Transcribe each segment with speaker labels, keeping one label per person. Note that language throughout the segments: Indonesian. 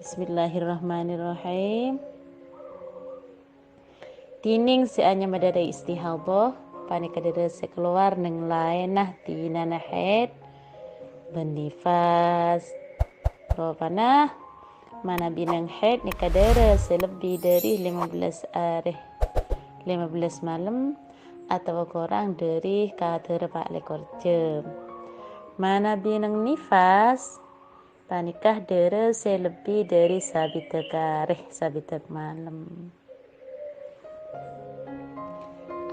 Speaker 1: Bismillahirrahmanirrahim. Tining seanya madada istihadhah panika dada sekeluar neng laenah tinana haid bernifas ropanah mana binang haid nikadara selebih dari 15 hari 15 malam atau kurang dari 24 jam. Mana binang nifas panikah dere selebih dari sabitek hari sabitek malam.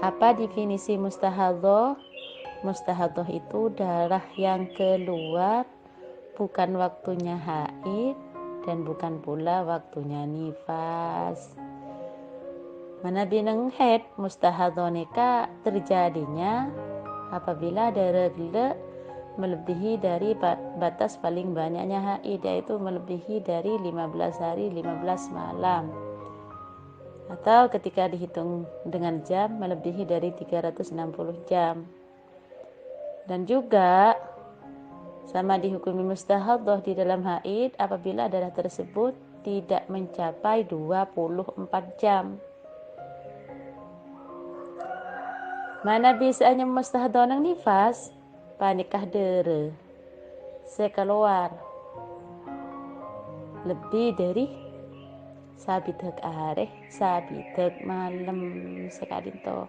Speaker 1: Apa definisi mustahadhah? Mustahadhah itu darah yang keluar bukan waktunya haid dan bukan pula waktunya nifas. Mana binang haid mustahadhah neka terjadinya apabila darah gila melebihi dari batas paling banyaknya haid, yaitu melebihi dari 15 hari 15 malam. Atau ketika dihitung dengan jam melebihi dari 360 jam. Dan juga sama dihukumi mustahadhah di dalam haid apabila darah tersebut tidak mencapai 24 jam. Mana bisanya mustahadhah nang nifas? Panikah dere sekeluar lebih dari sabitek hari sabitek malam sekali to.